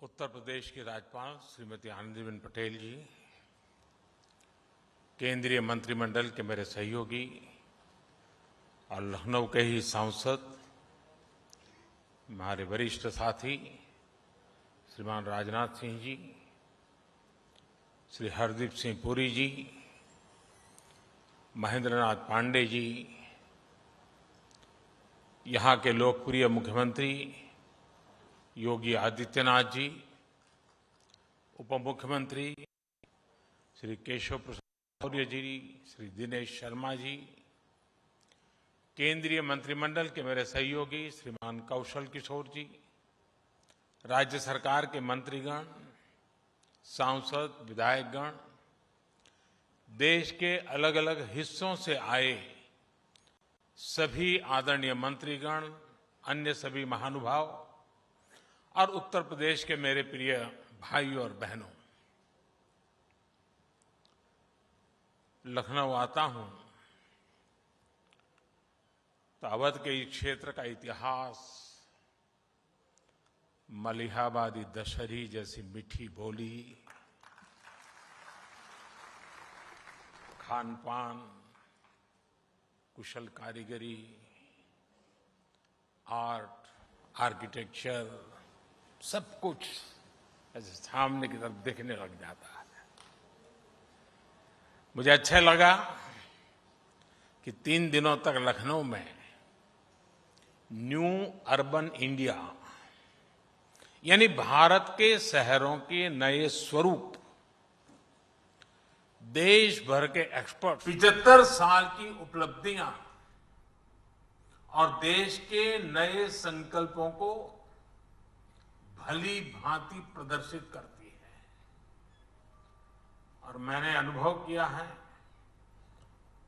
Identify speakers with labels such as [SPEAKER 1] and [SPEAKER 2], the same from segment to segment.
[SPEAKER 1] उत्तर प्रदेश की राज्यपाल श्रीमती आनंदीबेन पटेल जी, केंद्रीय मंत्रिमंडल के मेरे सहयोगी और लखनऊ के ही सांसद हमारे वरिष्ठ साथी श्रीमान राजनाथ सिंह जी, श्री हरदीप सिंह पुरी जी, महेंद्र नाथ पांडे जी, यहाँ के लोकप्रिय मुख्यमंत्री योगी आदित्यनाथ जी, उप मुख्यमंत्री श्री केशव प्रसाद मौर्य जी, श्री दिनेश शर्मा जी, केंद्रीय मंत्रिमंडल के मेरे सहयोगी श्रीमान कौशल किशोर जी, राज्य सरकार के मंत्रीगण, सांसद, विधायकगण, देश के अलग अलग हिस्सों से आए सभी आदरणीय मंत्रीगण, अन्य सभी महानुभाव और उत्तर प्रदेश के मेरे प्रिय भाइयों और बहनों, लखनऊ आता हूं तो अवध के इस क्षेत्र का इतिहास, मलिहाबादी दशहरी जैसी मीठी बोली, खान पान, कुशल कारीगरी, आर्ट, आर्किटेक्चर, सब कुछ ऐसे सामने की तरफ दिखने लग जाता है। मुझे अच्छा लगा कि 3 दिनों तक लखनऊ में न्यू अर्बन इंडिया यानी भारत के शहरों के नए स्वरूप, देश भर के एक्सपर्ट 75 साल की उपलब्धियां और देश के नए संकल्पों को भली भांति प्रदर्शित करती है। और मैंने अनुभव किया है,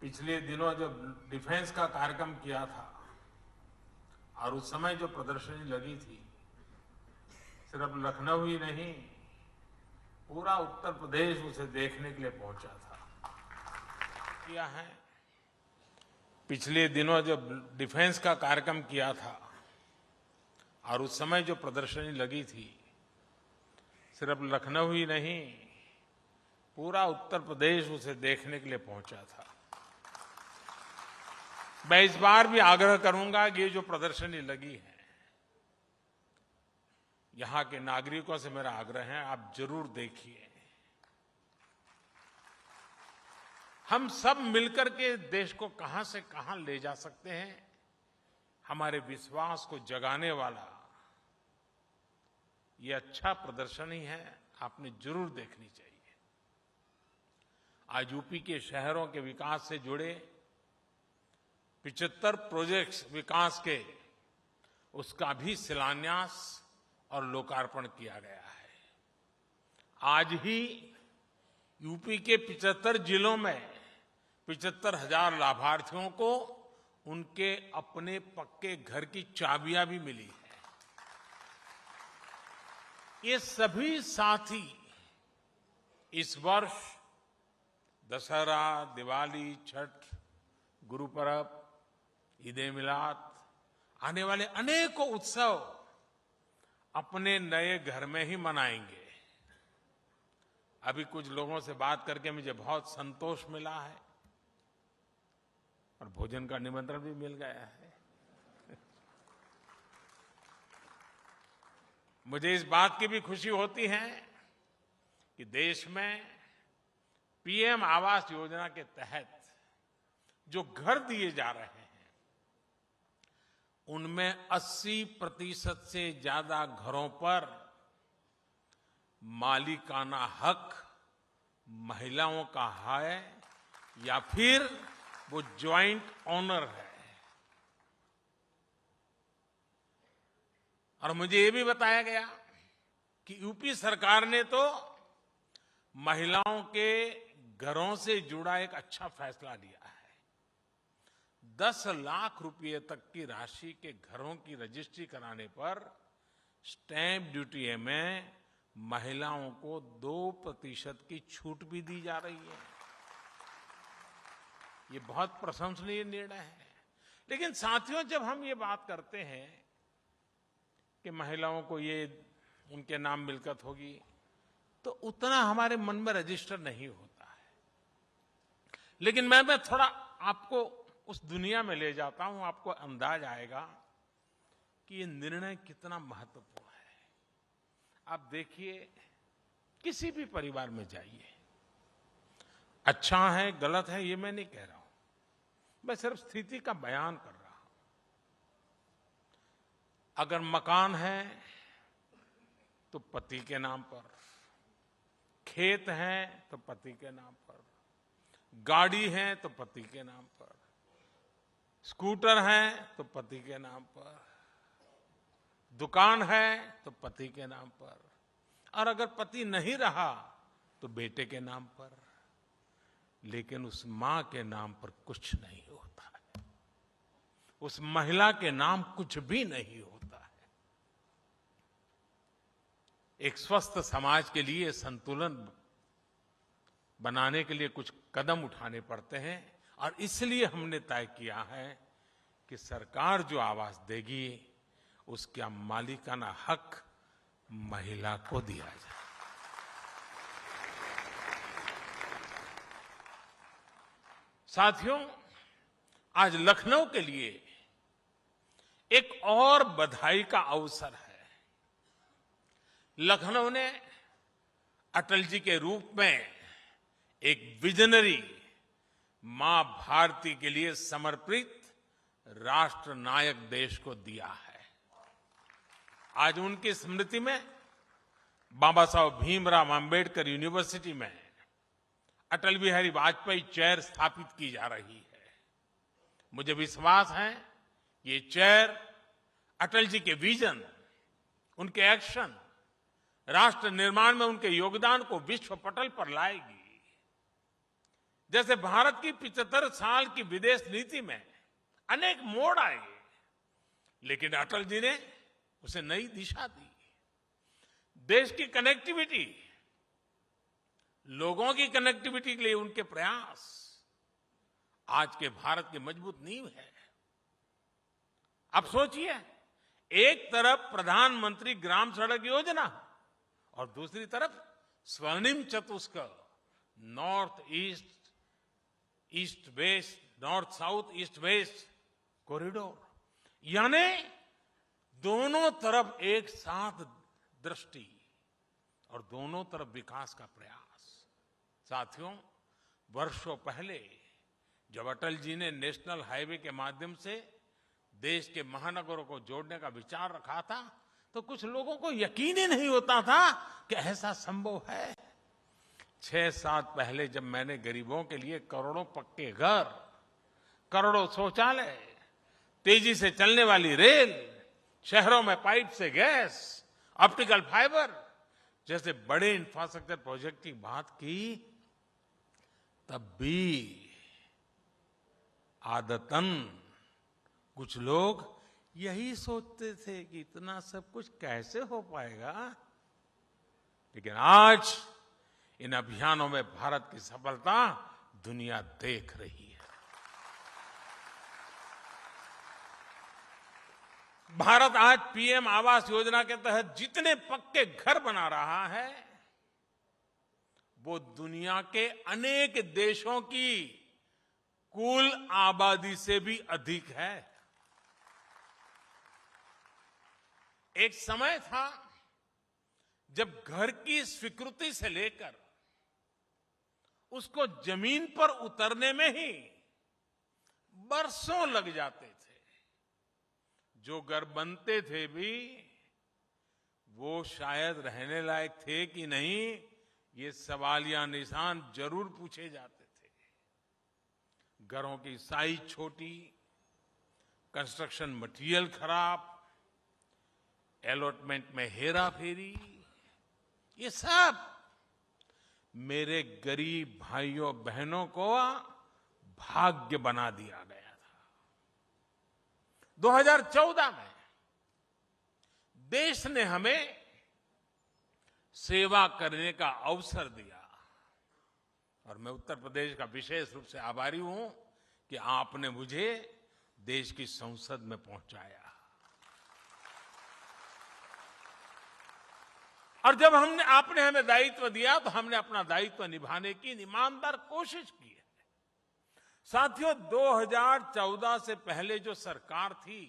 [SPEAKER 1] पिछले दिनों जब डिफेंस का कार्यक्रम किया था और उस समय जो प्रदर्शनी लगी थी, सिर्फ लखनऊ ही नहीं, पूरा उत्तर प्रदेश उसे देखने के लिए पहुंचा था। किया है, पिछले दिनों जब डिफेंस का कार्यक्रम किया था और उस समय जो प्रदर्शनी लगी थी, सिर्फ लखनऊ ही नहीं, पूरा उत्तर प्रदेश उसे देखने के लिए पहुंचा था। मैं इस बार भी आग्रह करूंगा कि ये जो प्रदर्शनी लगी है, यहां के नागरिकों से मेरा आग्रह है, आप जरूर देखिए। हम सब मिलकर के देश को कहां से कहां ले जा सकते हैं, हमारे विश्वास को जगाने वाला ये अच्छा प्रदर्शनी है, आपने जरूर देखनी चाहिए। आज यूपी के शहरों के विकास से जुड़े 75 प्रोजेक्ट्स विकास के, उसका भी शिलान्यास और लोकार्पण किया गया है। आज ही यूपी के 75 जिलों में 75,000 लाभार्थियों को उनके अपने पक्के घर की चाबियां भी मिली है। ये सभी साथी इस वर्ष दशहरा, दिवाली, छठ, गुरु पर्व, ईद-ए मिलाद, आने वाले अनेकों उत्सव अपने नए घर में ही मनाएंगे। अभी कुछ लोगों से बात करके मुझे बहुत संतोष मिला है और भोजन का निमंत्रण भी मिल गया है। मुझे इस बात की भी खुशी होती है कि देश में पीएम आवास योजना के तहत जो घर दिए जा रहे हैं, उनमें 80% से ज्यादा घरों पर मालिकाना हक महिलाओं का है या फिर वो ज्वाइंट ओनर है। और मुझे ये भी बताया गया कि यूपी सरकार ने तो महिलाओं के घरों से जुड़ा एक अच्छा फैसला लिया है। 10 लाख रुपए तक की राशि के घरों की रजिस्ट्री कराने पर स्टैंप ड्यूटी में महिलाओं को 2% की छूट भी दी जा रही है। ये बहुत प्रशंसनीय निर्णय है। लेकिन साथियों, जब हम ये बात करते हैं कि महिलाओं को ये उनके नाम मिल्कत होगी, तो उतना हमारे मन में रजिस्टर नहीं होता है। लेकिन मैं थोड़ा आपको उस दुनिया में ले जाता हूं, आपको अंदाज आएगा कि ये निर्णय कितना महत्वपूर्ण है। आप देखिए, किसी भी परिवार में जाइए, अच्छा है गलत है ये मैं नहीं कह रहा हूं, मैं सिर्फ स्थिति का बयान कर रहा हूं। अगर मकान है तो पति के नाम पर, खेत है तो पति के नाम पर, गाड़ी है तो पति के नाम पर, स्कूटर है तो पति के नाम पर, दुकान है तो पति के नाम पर, और अगर पति नहीं रहा तो बेटे के नाम पर। लेकिन उस मां के नाम पर कुछ नहीं होता है, उस महिला के नाम कुछ भी नहीं होता है। एक स्वस्थ समाज के लिए संतुलन बनाने के लिए कुछ कदम उठाने पड़ते हैं, और इसलिए हमने तय किया है कि सरकार जो आवास देगी उसका मालिकाना हक महिला को दिया जाए। साथियों, आज लखनऊ के लिए एक और बधाई का अवसर है। लखनऊ ने अटल जी के रूप में एक विजनरी मां भारती के लिए समर्पित राष्ट्र नायक देश को दिया है। आज उनकी स्मृति में बाबा साहब भीमराव अंबेडकर यूनिवर्सिटी में अटल बिहारी वाजपेयी चेयर स्थापित की जा रही है। मुझे विश्वास है ये चेयर अटल जी के विजन, उनके एक्शन, राष्ट्र निर्माण में उनके योगदान को विश्व पटल पर लाएगी। जैसे भारत की 75 साल की विदेश नीति में अनेक मोड़ आए, लेकिन अटल जी ने उसे नई दिशा दी। देश की कनेक्टिविटी, लोगों की कनेक्टिविटी के लिए उनके प्रयास आज के भारत की मजबूत नींव है। अब सोचिए, एक तरफ प्रधानमंत्री ग्राम सड़क योजना और दूसरी तरफ स्वर्णिम चतुष्क, north east, east west, north south, east west corridor, यानी दोनों तरफ एक साथ दृष्टि और दोनों तरफ विकास का प्रयास। साथियों, वर्षों पहले जब अटल जी ने नेशनल हाईवे के माध्यम से देश के महानगरों को जोड़ने का विचार रखा था, तो कुछ लोगों को यकीन ही नहीं होता था कि ऐसा संभव है। 6-7 पहले जब मैंने गरीबों के लिए करोड़ों पक्के घर, करोड़ों शौचालय, तेजी से चलने वाली रेल, शहरों में पाइप से गैस, ऑप्टिकल फाइबर जैसे बड़े इंफ्रास्ट्रक्चर प्रोजेक्ट की बात की, तब भी आदतन कुछ लोग यही सोचते थे कि इतना सब कुछ कैसे हो पाएगा। लेकिन आज इन अभियानों में भारत की सफलता दुनिया देख रही है। भारत आज पीएम आवास योजना के तहत जितने पक्के घर बना रहा है, वो दुनिया के अनेक देशों की कुल आबादी से भी अधिक है। एक समय था जब घर की स्वीकृति से लेकर उसको जमीन पर उतरने में ही बरसों लग जाते थे। जो घर बनते थे भी वो शायद रहने लायक थे कि नहीं, ये सवालिया निशान जरूर पूछे जाते थे। घरों की साइज छोटी, कंस्ट्रक्शन मटेरियल खराब, अलॉटमेंट में हेरा फेरी, ये सब मेरे गरीब भाइयों बहनों को भाग्य बना दिया गया था। 2014 में देश ने हमें सेवा करने का अवसर दिया, और मैं उत्तर प्रदेश का विशेष रूप से आभारी हूं कि आपने मुझे देश की संसद में पहुंचाया। और जब आपने हमें दायित्व दिया तो हमने अपना दायित्व निभाने की ईमानदार कोशिश की है। साथियों, 2014 से पहले जो सरकार थी